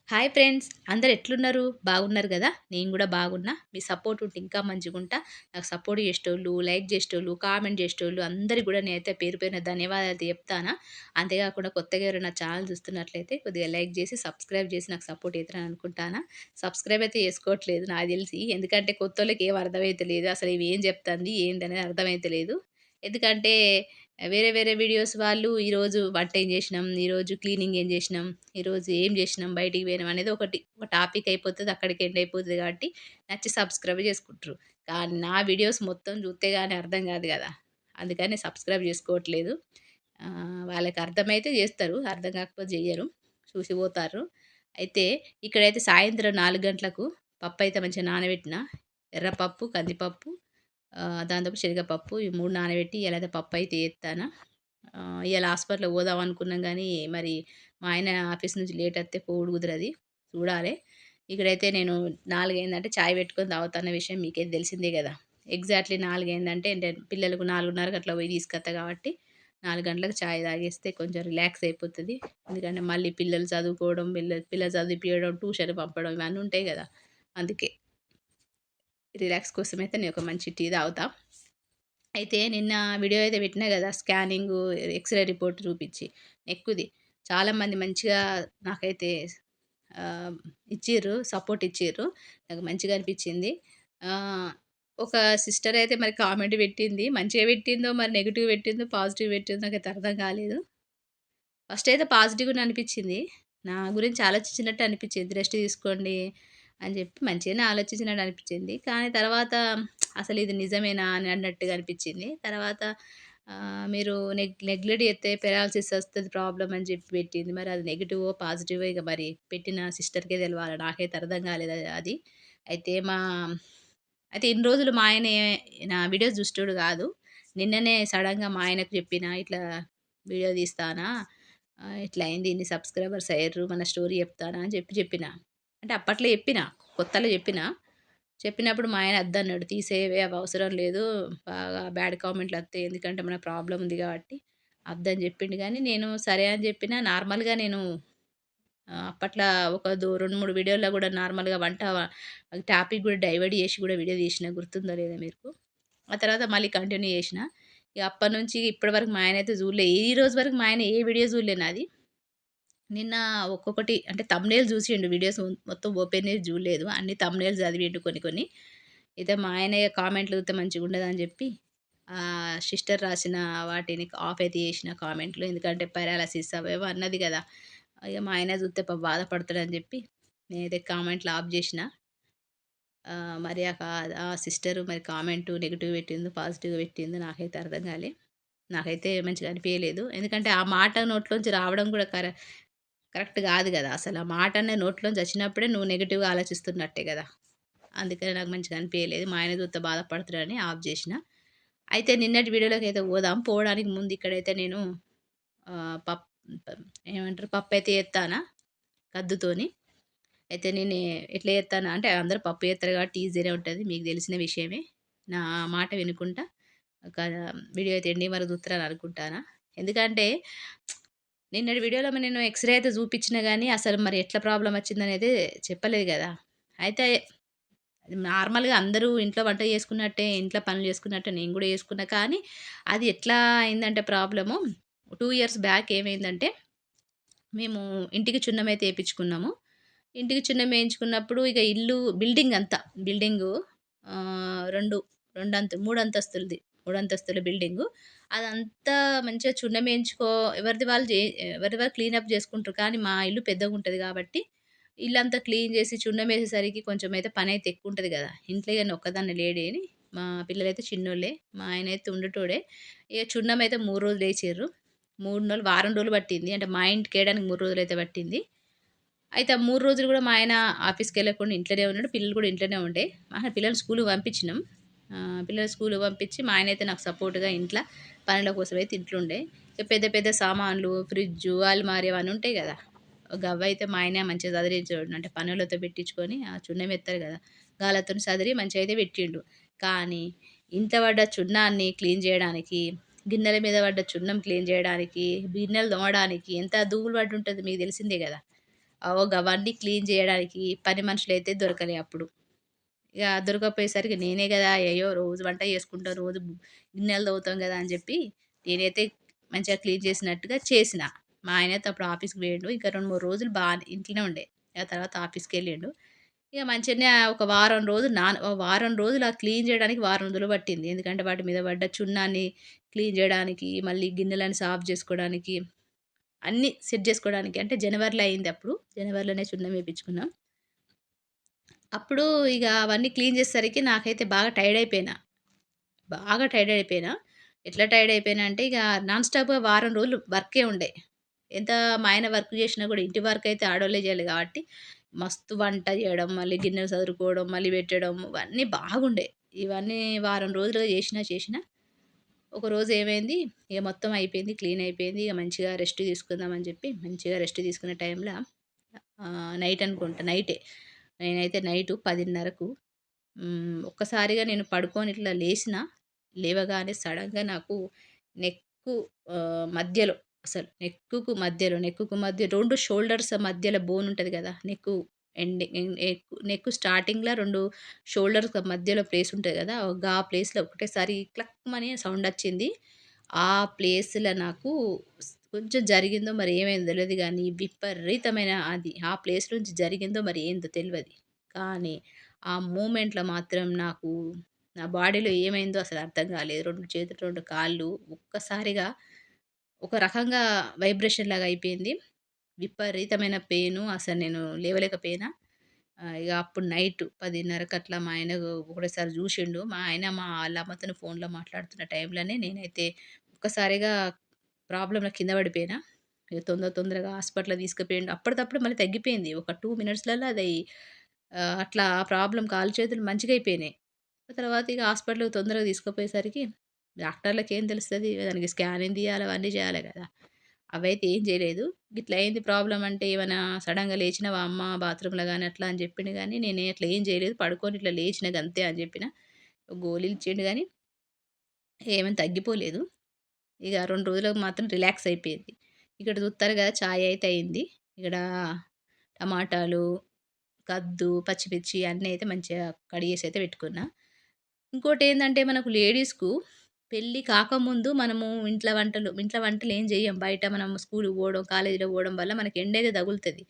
Hi friends, అందరు ఎట్లున్నారు? బాగున్నారు గదా! నేను గూడా బాగున్నా. మీ సపోర్ట్ ఉంటే ఇంకా మంచిగుంటా. నాకు సపోర్ట్ చేసేటోళ్ళు, లైక్ చేసేటోళ్ళు, కామెంట్ చేసేటోళ్ళు అందరికి గూడా నేనైతే పేరు పేరున ధన్యవాదాలు చెప్తానా. అంతేగాకుండా కొత్తగా ఎవరైనా నా ఛానల్ చూస్తున్నట్లయితే కొద్దిగా లైక్ చేసి, సబ్స్క్రైబ్ చేసి నాకు సపోర్ట్ చేస్తారని అనుకుంటానా. సబ్స్క్రైబ్ అయితే చేసుకోవట్లేదు నాకు తెలిసి. ఎందుకంటే కొత్తోళ్ళకి ఏం అర్థమైతలేదు. అసలు ఇవి ఏం చెప్తాంది? ఏందనేది అర్థమైతలేదు. ఎందుకంటే వేరే వేరే వీడియోస్ వాళ్ళు ఈరోజు వంట ఏం చేసినాం, ఈరోజు క్లీనింగ్ ఏం చేసినాం, ఈరోజు ఏం చేసినాం, బయటికి పోయినాం అనేది ఒక టాపిక్ అయిపోతది. అక్కడికి ఎండ్ అయిపోతది కాబట్టి నచ్చి సబ్స్క్రైబ్ చేసుకుంటారు. కానీ నా వీడియోస్ మొత్తం చూస్తే గాని అర్థం కాదు గదా! అందుకని సబ్స్క్రైబ్ చేసుకోవట్లేదు. వాళ్ళకి అర్థమైతే చేస్తారు. అర్థం కాకపోతే చెయ్యరు. చూసి పోతారు. అయితే ఇక్కడైతే సాయంత్రం 4 గంటలకు పప్పయితే మంచిగా నానబెట్టిన. ఎర్రపప్పు, కందిపప్పు, దాంతోపాటు శనగపప్పు ఈ 3 నానబెట్టి ఇయాలైతే పప్పయితే ఏత్తాన. ఇయాల హాస్పిటల్‌కి పోదాం అనుకున్నాం గానీ, మరి మా ఆయన ఆఫీస్ నుంచి లేట్ అత్తే పోవుడు కుదరది. చూడాలే. ఇక్కడైతే నేను 4 అయిందంటే చాయ్ పెట్టుకొని తాగుతున్న విషయం మీకైతే తెలిసిందే గదా! ఎగ్జాక్ట్‌లీ 4 అయిందంటే పిల్లలకు 4:30కి అట్లా పోయి తీసుకొత్తా కాబట్టి 4 గంటలకు చాయ్ తాగేస్తే కొంచెం రిలాక్స్ అయిపోతది. ఎందుకంటే మళ్ళీ పిల్లలు చదువుకోవడం, పిల్లలు చదివిపియడం, ట్యూషన్‌కి పంపడం ఇవన్నీ ఉంటాయి గదా! అందుకే. రిలాక్స్ కోసమైతే నేను ఒక మంచి టీ తాగుతా. అయితే నిన్న వీడియో అయితే పెట్టినా గదా! స్కానింగు, ఎక్స్‌రే రిపోర్ట్ చూపిచ్చి నెక్కుది. చాలామంది మంచిగా నాకైతే ఆహ్, ఇచ్చిర్రు. సపోర్ట్ ఇచ్చిర్రు. నాకు మంచిగా అనిపిచ్చింది. ఆహ్, ఒక సిస్టర్ అయితే మరి కామెంట్ పెట్టింది. మంచిగా పెట్టిందో, మరి నెగెటివ్ పెట్టిందో, పాజిటివ్ పెట్టిందో నాకైతే అర్థం కాలేదు. ఫస్ట్ అయితే పాజిటివ్‌గానే అనిపిచ్చింది. నా గురించి ఆలోచించినట్టు అనిపిచ్చింది. రెస్ట్ తీసుకోండి అని చెప్పి మంచిగానే ఆలోచించినట్టు అనిపిచ్చింది. కానీ తర్వాత అసలు ఇది నిజమేనా అని అన్నట్టుగా అనిపిచ్చింది. తర్వాత మీరు నెగ్లెక్ట్ చేస్తే పెరాలసిస్ వస్తది ప్రాబ్లమ్ అని చెప్పి పెట్టింది. మరి అది నెగెటివో, పాజిటివో ఇక మరి పెట్టిన సిస్టర్‌కే తెలవాలి. నాకైతే అర్థం కాలేదు అది. అయితే అయితే ఇన్ని రోజులు మా ఆయన నా వీడియోస్ చూసేటోడు కాదు. నిన్ననే సడెన్‌గా మా ఆయనకు చెప్పిన, "ఇట్లా వీడియో తీస్తానా, ఇట్లా అయింది. ఇన్ని సబ్స్క్రైబర్స్ అయ్యిర్రు. మన స్టోరీ చెప్తానా" అని చెప్పిన. అంటే అప్పట్లో చెప్పిన. కొత్తలో చెప్పిన. చెప్పినప్పుడు మా ఆయన అద్దన్నాడు. "తీసేయవే అవి అవసరం లేదు. బాగా బ్యాడ్ కామెంట్లు వత్తయి. ఎందుకంటే మనకు ప్రాబ్లమ్ ఉంది కాబట్టి" వద్దని చెప్పిండు గానీ, నేను సరే అని చెప్పిన. నార్మల్‌గా నేను అప్పట్లా ఒక 2, 3 వీడియోల్లో గూడా నార్మల్‌గా వంట టాపిక్ గూడా డైవర్ట్ చేసి గూడా వీడియో తీసిన గుర్తుందో లేదో మీకు. ఆ తర్వాత మళ్ళీ కంటిన్యూ చేసిన. ఇగ అప్పటినుంచి ఇప్పటి వరకు మా ఆయనైతే చూడలే. ఈ రోజు వరకు మా ఆయన ఏ వీడియో చూడలే నాది. నిన్న ఒక్కొక్కటి అంటే థంబ్‌నెయిల్ చూసిండు. వీడియోస్ మొత్తం ఓపెన్ చేసి చూడలేదు. అన్ని థంబ్‌నెయిల్స్ చదివిండు కొన్ని కొన్ని. అయితే మా ఆయన కామెంట్లు చూస్తే మంచిగుండదని చెప్పి సిస్టర్ రాసిన వాటిని ఆఫ్ అయితే చేసిన కామెంట్లు. ఎందుకంటే పారాలిసిస్ అవేవో అన్నది కదా! ఇగ మా ఆయన చూస్తే బాధపడతాడని చెప్పి నేనైతే కామెంట్లు ఆఫ్ చేసిన. మరి ఆ సిస్టర్ మరి కామెంట్ నెగెటివ్ పెట్టిందో, పాజిటివ్ పెట్టిందో నాకైతే అర్థం కాలే. నాకైతే మంచిగా అనిపియలేదు. ఎందుకంటే ఆ మాట నోట్లోంచి రావడం కూడా కరెక్ట్ గాదు గదా! అసలు ఆ మాటనే నోట్లోంచి వచ్చినప్పుడే నువ్వు నెగెటివ్‌గా ఆలోచిస్తున్నట్టే గదా! అందుకని నాకు మంచిగా అనిపియలేదు. మా ఆయన చూస్తే బాధపడతాడని ఆఫ్ జేసిన. అయితే నిన్నటి వీడియోలోకైతే పోదాం. పోవడానికి ముందు ఇక్కడైతే నేను ఆహ్, పప్ ఏమంటారు పప్పైతే ఏత్తానా కద్దుతోని. అయితే నేను ఎట్లా చేత్తానా అంటే అందరూ పప్పు చేత్తరు కాబట్టి ఈజీనే ఉంటది. మీకు తెలిసిన విషయమే. నా మాట వినుకుంటా ఒక వీడియో అయితే ఎండింగ్ వరకు చూత్తరని అనుకుంటానా. ఎందుకంటే నిన్నటి వీడియోలో నేను ఎక్స్‌రే అయితే చూపించిన గానీ, అసలు మరి ఎట్లా ప్రాబ్లమ్ వచ్చిందనేది చెప్పలేదు గదా! అయితే నార్మల్‌గా అందరూ ఇంట్లో వంట చేసుకున్నట్టే, ఇంట్లో పనులు చేసుకున్నట్టే నేను గూడా చేసుకున్నా. కానీ, అది ఎట్లా అయిందంటే ప్రాబ్లము 2 ఇయర్స్ బ్యాక్ ఏమైందంటే, మేము ఇంటికి చున్నమైతే ఏపించుకున్నాము. ఇంటికి చున్నం ఏయించుకున్నప్పుడు ఇక ఇల్లు బిల్డింగ్ అంతా బిల్డింగు 2, 3 అంతస్తులది. 3 అంతస్తుల బిల్డింగు. అదంతా మంచిగా చున్నమేయించుకో ఎవరిది వాళ్ళు క్లీనప్ చేసుకుంటారు. కానీ మా ఇల్లు పెద్దగుంటది కాబట్టి, ఇల్లంతా క్లీన్ చేసి చున్నమేసేసరికి కొంచెం అయితే పనైతే ఎక్కువుంటది గదా! ఇంట్లో ఇగ నేనొక్కదాన్నే లేడీని. మా పిల్లలైతే చిన్నోళ్ళే. మా ఆయనైతే ఉండేటోడే. ఇగ చున్నమయితే 3 రోజులేసిర్రు. 3 రోజులు వారం రోజులు పట్టింది. అంటే మా ఇంటికేయడానికి 3 రోజులైతే పట్టింది. అయితే ఆ 3 రోజులు గూడా మా ఆయన ఆఫీస్‌కెళ్ళకుండా ఇంట్లోనే ఉన్నాడు. పిల్లలు కూడా ఇంట్లోనే ఉండే. పిల్లల్ని స్కూలుకి పంపించినాం. పిల్లల్ని స్కూలుకి పంపించి మా ఆయనైతే నాకు సపోర్ట్‌గా ఇంట్ల పనుల కోసమైతే ఇంట్లో ఉండే. ఇక పెద్ద పెద్ద సామాన్లు, ఫ్రిడ్జు, అల్మారి అవన్నీ ఉంటాయి గదా! గవ్వయితే మా ఆయనే మంచిగా సదిరించాడు. అంటే పనోళ్ళతో పెట్టించుకొని ఆ చున్నం ఎత్తారు గదా! గాళ్ళతోని సదిరి మంచిగా అయితే పెట్టిండు. కానీ ఇంత పడ్డ చున్నాన్ని క్లీన్ జేయడానికి, గిన్నెల మీద పడ్డ చున్నం క్లీన్ జేయడానికి, గిన్నెలు తోమడానికి ఎంత ధూళి పడి ఉంటది మీకు తెలిసిందే గదా! గవన్నీ క్లీన్ జేయడానికి పని మనుషులైతే దొరకలే అప్పుడు. ఇగ దొరకకపోయేసరికి నేనే గదా! అయ్యయ్యో! రోజు వంట చేసుకుంటాం, రోజు గిన్నెలు తోముతాం గదా! అని జెప్పి నేనైతే మంచిగా క్లీన్ చేసినట్టుగా చేసిన. మా ఆయనైతే అప్పుడు ఆఫీస్‌కి పోయిండు. ఇంకా 2, 3 రోజులు ఇంట్లోనే ఉండే. ఆ తర్వాత ఆఫీస్‌కెళ్ళిండు. ఇక మంచిగనే ఒక వారం రోజులు వారం రోజులు ఆ క్లీన్ జేయడానికి వారం రోజులు పట్టింది. ఎందుకంటే వాటి మీద పడ్డ చున్నాని క్లీన్ జేయడానికి, మళ్ళీ గిన్నెలని సాఫ్ జేసుకోవడానికి, అన్నీ సెట్ జేసుకోవడానికి అంటే జనవరిలో అయిందప్పుడు. జనవరిలోనే సున్నం ఏపించుకున్నాం. అప్పుడు ఇగ అవన్నీ క్లీన్ చేసేసరికి నాకైతే బాగా టైర్డ్ అయిపోయినా. బాగా టైర్డ్ అయిపోయినా. ఎట్లా టైర్డ్ అయిపోయినా అంటే ఇగ నాన్ స్టాప్‌గా వారం రోజులు వర్కే ఉండే. ఎంత మా ఆయన వర్క్ చేషినా గూడా ఇంటి వర్కయితే ఆడోళ్ళే జేయాలి గాబట్టి, మస్తు వంట జేయడం, మళ్ళీ గిన్నెలు సదురుకోవడం, మళ్ళీ పెట్టడం ఇవన్నీ బాగుండే. ఇవన్నీ వారం రోజులుగా చేషినా ఒకరోజు ఏమైంది, ఇగ మొత్తం అయిపోయింది. క్లీన్ అయిపోయింది. ఇగ మంచిగా రెస్ట్ తీసుకుందాం అని జెప్పి, మంచిగా రెస్ట్ తీసుకునే టైంలో నైట్ అనుకుంటా నైటే. నేనైతే నైటు 10:30కు ఒక్కసారిగా నేను పడుకొని ఇట్లా లేసినా, లేవగానే సడెన్‌గా నాకు నెక్కు మధ్యలో అసలు నెక్కుకు మధ్య 2 షోల్డర్స్ మధ్యలో బోన్ ఉంటది గదా! నెక్కు స్టార్టింగ్‌ల 2 షోల్డర్స్ మధ్యలో ప్లేస్ ఉంటది గదా! ప్లేస్‌లో ఒకటేసారి క్లక్‌మని సౌండొచ్చింది. ఆ ప్లేస్‌ల నాకు కొంచెం జరిగిందో మరి ఏమైందో తెలవదు గానీ, విపరీతమైన అది ఆ ప్లేస్ నుంచి జరిగిందో మరి ఏందో తెలవది. కానీ ఆ మూమెంట్‌లో మాత్రం నాకు నా బాడీలో ఏమైందో అసలు అర్థం కాలేదు. 2 చేతులు, 2 కాళ్ళు ఒక్కసారిగా ఒక రకంగా వైబ్రేషన్ లాగా అయిపోయింది. విపరీతమైన పెయిను. అసలు నేను లేవలేకపోయినా. ఇగ అప్పుడు నైట్ 10:30కి అట్లా మా ఆయన ఒకటేసారి జూషిండు. మా ఆయన ఆళ్ళ అమ్మతోని ఫోన్‌లో మాట్లాడుతున్న టైంలోనే నేనైతే ఒక్కసారిగా ప్రాబ్లమ్‌లో కింద పడిపోయినా. ఇగ తొందరగా హాస్పిటల్‌కి తీసుకుపోయిండు. అప్పటిదప్పుడు మళ్ళీ తగ్గిపోయింది. ఒక 2 మినిట్స్‌లలో అది అట్లా ఆ ప్రాబ్లమ్ కాళ్ళు చేతులు మంచిగయిపోయినాయి. తర్వాత ఇగ హాస్పిటల్‌కి తొందరగా తీసుకుపోయేసరికి డాక్టర్‌లకేం తెలుస్తది? దానికి స్కానింగ్ తీయాలి, అవన్నీ చేయాలి గదా! అవైతే ఏం జేయలేదు. "గిట్ల అయింది ప్రాబ్లమ్" అంటే ఏమన్నా సడెన్‌గా లేచినవా అమ్మ బాత్రూమ్‌లో గాని అట్లా అని చెప్పిండు గానీ, నేనే అట్లా ఏం జేయలేదు. పడుకొని ఇట్లా లేచిన గంతే అని జెప్పిన. గోళీలు ఇచ్చిండు గానీ, ఏమని తగ్గిపోలేదు. ఇగ 2 రోజులకు మాత్రం రిలాక్స్ అయిపోయింది. ఇక్కడ చూత్తారు గదా! చాయ్ అయితే అయింది. ఇక్కడ టమాటాలు, కద్దు, పచ్చిమిర్చి అన్నీ అయితే మంచిగా కడిగేసి అయితే పెట్టుకున్నా. ఇంకోటేందంటే మనకు లేడీస్‌కు పెళ్లి కాకముందు మనము ఇంట్ల వంటలు ఏం జెయ్యం. బయట మనం స్కూలుకి పోవడం, కాలేజీలో పోవడం వల్ల మనకి ఎండైతే తగులుతది.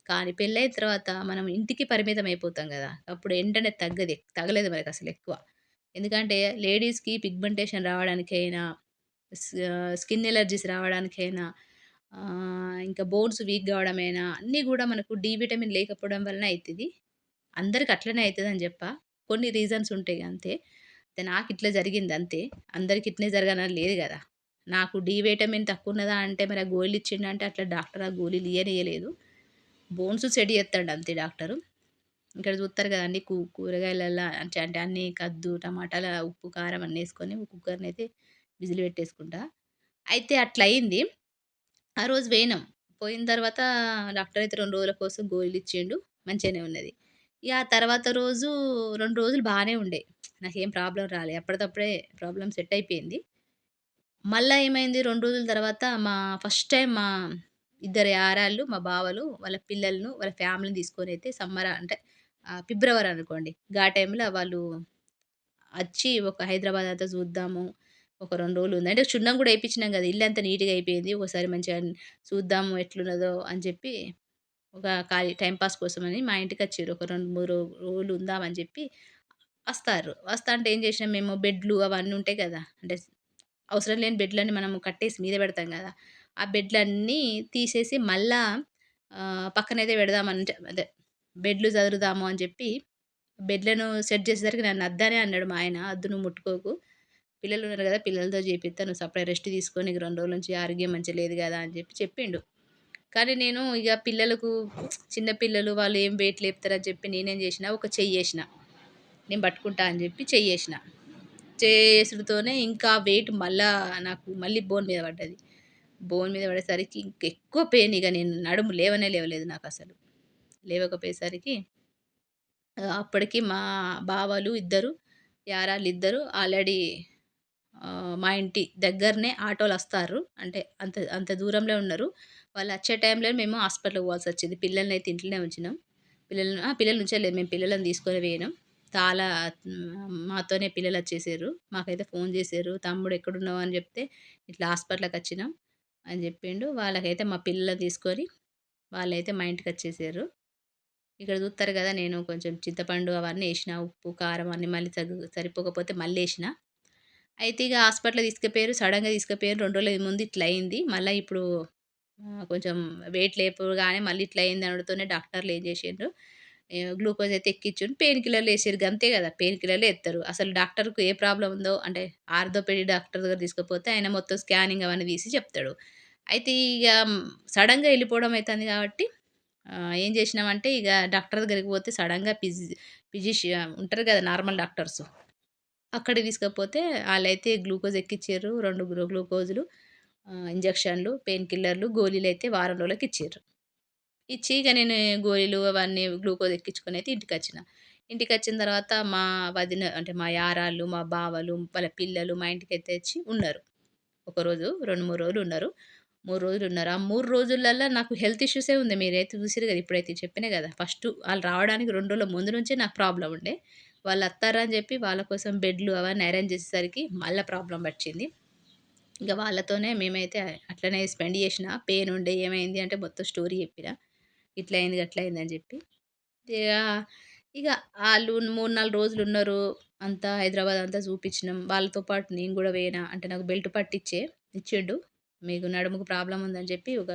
కానీ పెళ్లయిన తర్వాత మనం ఇంటికి పరిమితం అయిపోతాం గదా! అప్పుడు ఎండనేది తగలదు మనకసలెక్కువ. ఎందుకంటే లేడీస్‌కి పిగ్మెంటేషన్ రావడానికైనా, స్కిన్ ఎలర్జీస్ రావడానికైనా, ఇంకా బోన్స్ వీక్ గావడమైనా అన్నీ గూడా మనకు డి విటమిన్ లేకపోవడం వలన అయితది. అందరికి అట్లనే అయితదని జెప్పా. కొన్ని రీజన్స్ ఉంటాయి అంతే. అయితే నాకిట్లా జరిగిందంతే. అందరికి ఇట్లనే జరగాలని లేదు గదా! నాకు డి విటమిన్ తక్కువున్నదా అంటే మరి ఆ గోళీలిచ్చిండంటే అట్లా డాక్టర్ ఆ గోళీలు ఇయ్యలే. బోన్స్ సెట్ జేత్తాడు అంతే డాక్టరు. ఇక్కడ జూత్తరు గదా! అన్ని కూరగాయలల్ల అంటే అన్నీ కద్దు, టమాటాల ఉప్పు, కారం అన్నేసుకొని కుక్కర్‌నయితే విజిల్ పెట్టేసుకుంటా. అయితే అట్లయింది. ఆ రోజు పోయినాం. పోయిన తర్వాత డాక్టర్ అయితే 2 రోజుల కోసం గోళీలిచ్చిండు. మంచిగానే ఉన్నది. ఇగ ఆ తర్వాత రోజు 2 రోజులు బానే ఉండే. నాకేం ప్రాబ్లమ్ రాలే. అప్పటిదప్పుడే ప్రాబ్లమ్ సెట్ అయిపోయింది. మళ్ళా ఏమైంది 2 రోజుల తర్వాత ఫస్ట్ టైమ్ మా ఇద్దరు యారాళ్ళు, మా బావలు వాళ్ళ పిల్లలను, వాళ్ళ ఫ్యామిలీని తీసుకొనైతే అంటే ఫిబ్రవరి అనుకోండి. టైంలో వాళ్ళు ఒక హైదరాబాద్ అంతా చూద్దాము. ఒక 2 రోజులు ఉంది. అంటే క్షుణ్ణం కూడా ఏపిచ్చినాం గదా! ఇల్లంతా నీట్‌గా అయిపోయింది. ఒకసారి మంచిగా చూద్దాము ఎట్లున్నదో అని చెప్పి ఒక టైమ్ పాస్ కోసమని మా ఇంటికొచ్చిర్రు. ఒక 2, 3 రోజులు ఉందామని జెప్పి వస్తాంటే ఏం జేసినాం మేము బెడ్లు అవన్నీ ఉంటాయి గదా! అంటే అవసరం లేని బెడ్‌లన్నీ మనం కట్టేసి మీద పెడతాం గదా! ఆ బెడ్‌లన్నీ తీసేసి మళ్ళా పక్కనైతే పెడదామంటే అదే బెడ్లు సదురుదాము అని జెప్పి బెడ్‌లను సెట్ చేసేసరికి నన్నొద్దనే అన్నాడు మా ఆయన. "అద్దు నువ్వు ముట్టుకోకు. పిల్లలున్నారు గదా! పిల్లలతో చేపిత్తా. నువ్వు సపరేట్ రెస్ట్ తీసుకో. నీకు 2 రోజుల నుంచి ఆరోగ్యం మంచిగా లేదు గదా!" అని జెప్పి చెప్పిండు. కానీ నేను ఇగ పిల్లలకు చిన్న పిల్లలు వాళ్ళు ఏం వెయిట్ లేపుతారని చెప్పి నేనేం జేసినా, ఒక చెయ్యేసిన. నేను పట్టుకుంటా అని జెప్పి చెయ్యేసిన. చేసుడుతోనే ఇంకా వెయిట్ నాకు మళ్ళీ బోన్ మీద పడ్డది. బోన్ మీద పడేసరికి ఇంకెక్కువ పెయిన్ ఇగ నేను నడుము లేవలేదు నాకసలు. లేవకపోయేసరికి అప్పటికి మా బావలు ఇద్దరు, యారాళ్ళిద్దరు ఆల్రెడీ మా ఇంటి దగ్గరనే ఆటోలొస్తారు. అంటే అంత అంత దూరంలో ఉన్నారు. వాళ్ళొచ్చే టైంలో మేము హాస్పిటల్‌కి పోవాల్సొచ్చింది. పిల్లలనైతే ఇంట్లోనే ఉంచినాం. పిల్లల్ని ఉంచలేదు. మేము పిల్లలని తీసుకొని పోయినాం. చాలా మాతోనే పిల్లలొచ్చేసిర్రు. మాకైతే ఫోను జేసిర్రు. "తమ్ముడు ఎక్కడున్నావు" అని జెప్తే, "ఇట్లా హాస్పిటల్‌కొచ్చినాం" అని జెప్పిండు. వాళ్ళకైతే మా పిల్లలని తీసుకొని వాళ్ళైతే మా ఇంటికొచ్చేసిర్రు. ఇక్కడ జూత్తరు గదా! నేను కొంచెం చింతపండు అవన్నీ ఏషినా. ఉప్పు, కారం అన్నీ మళ్ళీ సరిపోకపోతే మళ్ళేషినా. అయితే ఇగ హాస్పిటల్‌కి తీసుకుపోయారు. సడెన్‌గా తీసుకుపోయారు. 2 రోజుల ముందు ఇట్లయింది. మళ్ళా ఇప్పుడు కొంచెం వెయిట్ లేపగానే మళ్ళీ ఇట్లా అయిందనడంతోనే డాక్టర్లు ఏం జేషిండ్రు, గ్లూకోజ్ అయితే ఎక్కిచ్చిండ్రు. పెయిన్ కిల్లర్‌లు ఏసిర్రు గంతే గదా! పెయిన్ కిల్లర్‌లే ఎత్తరు. అసలు డాక్టర్‌కు ఏ ప్రాబ్లమ్ ఉందో అంటే ఆర్థోపెడిక్ డాక్టర్ దగ్గర తీసుకపోతే ఆయన మొత్తం స్కానింగ్ అవన్నీ తీసి చెప్తాడు. అయితే ఇగ సడెన్‌గా ఎళ్ళిపోవడం అయితంది గాబట్టి ఏం జేసినామంటే ఇగ డాక్టర్ దగ్గరికి పోతే సడెన్‌గా ఫిజిషియన్ ఉంటారు గదా! Normal doctors. అక్కడికి తీసుకపోతే ఆళ్ళైతే గ్లూకోజ్ ఎక్కిచ్చిర్రు. 2 గ్లూకోజులు, ఇంజెక్షన్‌లు, పెయిన్ కిల్లర్‌లు, గోళీలైతే వారం రోజులకిచ్చిర్రు. ఇచ్చి ఇక నేను గోళీలు అవన్నీ గ్లూకోజ్ ఎక్కించుకొనైతే ఇంటికొచ్చిన. ఇంటికొచ్చిన తర్వాత మా వదిన అంటే మా యారాళ్ళు, మా బావలు, వాళ్ళ పిల్లలు మా ఇంటికైతే వచ్చి ఉన్నారు. ఒకరోజు 2, 3 రోజులు ఉన్నారు. 3 రోజులు ఉన్నారు. ఆ 3 రోజులల్లా నాకు హెల్త్ ఇష్యూసే ఉంది. మీరైతే చూసిర్రు గదా! ఇప్పుడైతే చెప్పినా గదా! ఫస్టు ఆళ్ళు రావడానికి 2 రోజుల ముందు నుంచే నాకు ప్రాబ్లమ్ ఉండే. వాళ్ళొత్తారని జెప్పి వాళ్ళ కోసం బెడ్‌లు అవన్నీ అరేంజ్ చేసేసరికి మళ్ళా ప్రాబ్లమ్ వచ్చింది. ఇక వాళ్ళతోనే మేమైతే అట్లనే స్పెండ్ చేసిన. పెయిన్ ఉండే ఏమైంది అంటే మొత్తం స్టోరీ చెప్పిన. ఇట్లా అయింది, అట్లా అయిందని చెప్పి. ఇగ ఇగ ఆళ్ళు 3, 4 రోజులున్నారు. అంతా హైదరాబాద్ అంతా చూపించినాం. వాళ్ళతో పాటు నేను గూడా పోయినా. అంటే నాకు బెల్ట్ ఇచ్చిండు. మీకు నడుముకు ప్రాబ్లమ్ ఉందని చెప్పి ఒక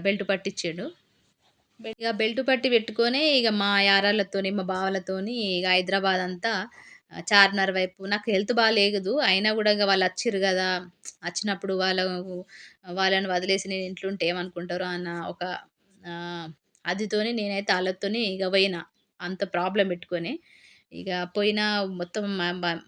బెల్ట్ పట్టిచ్చిండు. ఇగ బెల్ట్ పట్టి పెట్టుకొనే ఇగ మా యారాళ్ళతోని, మా బావలతోని ఇగ హైదరాబాద్ అంతా చార్మినార్ వైపు నాకు హెల్త్ బాలేదు. అయినా గూడా ఇగ వాళ్ళొచ్చిర్రు గదా! అచ్చినప్పుడు వాళ్ళని వదిలేసి నేను ఇంట్లో ఉంటే ఏమనుకుంటారో అన్న ఒక ఆహ్, అదితోని నేనైతే ఆళ్ళతోని ఇగ పోయినా. అంత ప్రాబ్లమ్ పెట్టుకొని. ఇగ పోయినా మొత్తం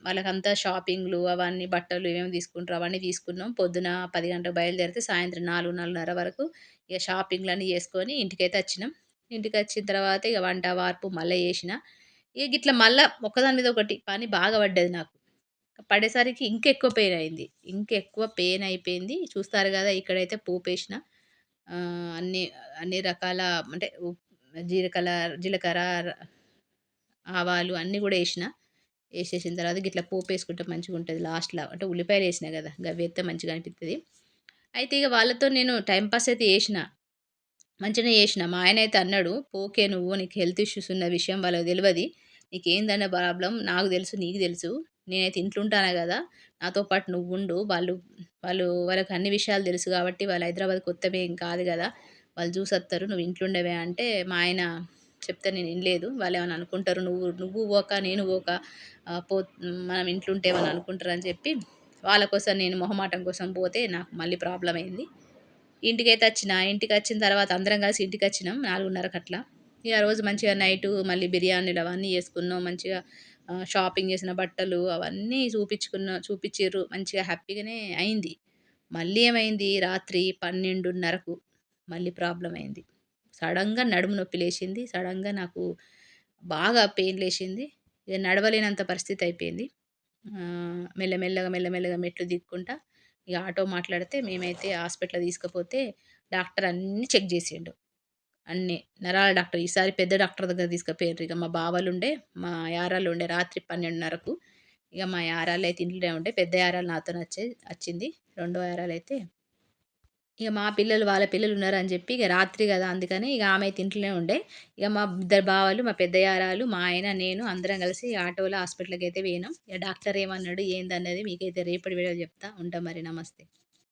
వాళ్ళకంతా షాపింగ్‌లు అవన్నీ బట్టలు ఏమేమి తీసుకుంటారో అవన్నీ తీసుకున్నాం. పొద్దున 10 గంటలకు బయలుదేరితే సాయంత్రం 4, 4:30 వరకు ఇగ షాపింగ్‌లన్నీ చేసుకొని ఇంటికైతే వచ్చినాం. ఇంటికొచ్చిన తర్వాత ఇగ వంట, వార్పు మళ్ళా చేసిన. ఇగ గిట్ల మళ్ళా ఒకదాని మీద ఒకటి పని బాగా పడ్డది నాకు. పడేసరికి ఇంకెక్కువ పెయిన్ అయింది. ఇంకెక్కువ పెయిన్ అయిపోయింది. చూస్తారు గదా! ఇక్కడైతే పోపేసిన. అన్ని అన్ని రకాల అంటే జీలకర్ర, ఆవాలు అన్నీ గూడా ఏసిన. ఏసేసిన తర్వాత గిట్ల పోపేసుకుంటే మంచిగుంటది లాస్ట్‌ల. అంటే ఉల్లిపాయలేసినా గదా! గవేత్తే మంచిగా అనిపిత్తది. అయితే ఇగ వాళ్ళతో నేను టైమ్ పాస్ అయితే చేసిన. మంచిగనే చేసిన. మా ఆయనైతే అన్నాడు, "పోకే నువ్వు నీకు హెల్త్ ఇష్యూస్ ఉన్న విషయం వాళ్ళకి తెలవది. నీకేందన్న ప్రాబ్లమ్ నాకు తెలుసు, నీకు తెలుసు. నేనైతే ఇంట్లో ఉంటాను గదా! నాతో పాటు నువ్వుండు. వాళ్ళకి అన్ని విషయాలు తెలుసు గాబట్టి వాళ్ళు హైదరాబాద్ కొత్తవేం కాదు గదా! వాళ్ళు చూసొత్తరు. నువ్వు ఇంట్లో ఉండవే" అంటే మా ఆయన చెప్తే నేను ఇనలేదు. వాళ్ళేమన్నా అనుకుంటారు నువ్వు నువ్వు పోక, నేను పోక మనం ఇంట్లో ఉంటే ఏమన్నా అనుకుంటారని చెప్పి వాళ్ళ కోసం నేను మొహమాటం కోసం పోతే నాకు మళ్ళీ ప్రాబ్లమ్ అయింది. ఇంటికైతే వచ్చిన. ఇంటికొచ్చిన తర్వాత అందరం కలిసి ఇంటికొచ్చినాం 4:30కి అట్లా. ఇగ ఆ రోజు మంచిగా నైటు మళ్ళీ బిర్యానీలు అవన్నీ చేసుకున్నాం. మంచిగా షాపింగ్ చేసిన బట్టలు అవన్నీ చూపిచ్చిర్రు. మంచిగా హ్యాపీగానే అయింది. మళ్ళీ ఏమైంది రాత్రి 12:30కు మళ్ళీ ప్రాబ్లమ్ అయింది. సడెన్‌గా నడుము నొప్పి లేసింది. సడెన్‌గా నాకు బాగా పెయిన్ లేసింది. ఇగ నడవలేనంత పరిస్థితి అయిపోయింది. మెల్లమెల్లగా మెట్లు దిక్కుంటా ఇగ ఆటో మాట్లాడితే మేమైతే హాస్పిటల్‌కి తీసుకపోతే డాక్టర్ అన్నీ చెక్ జేసిండు. అన్నీ. నరాల డాక్టర్ ఈసారి పెద్ద డాక్టర్ దగ్గరికి తీసుకుపోయిండ్రు. ఇగ మా బావలుండే, మా యారాలుండే రాత్రి 12:30కు. ఇగ మా యారాలైతే ఇంట్లోనే ఉండే. పెద్ద యారాలు నాతోనొచ్చే వచ్చింది. రెండో యారాలైతే ఇగ మా పిల్లలు, వాళ్ళ పిల్లలున్నారని జెప్పి ఇగ రాత్రి గదా! అందుకని ఇగ ఆమైతే ఇంట్లోనే ఉండే. ఇగ మా ఇద్దరు బావలు, మా పెద్ద యారాలు, మా ఆయన, నేను అందరం కలిసి ఆటోలో హాస్పిటల్‌కైతే పోయినాం. ఇగ డాక్టర్ ఏమన్నాడు, ఏందన్నది మీకైతే రేపటి వీడియోలో చెప్తా. ఉంటా మరి. నమస్తే.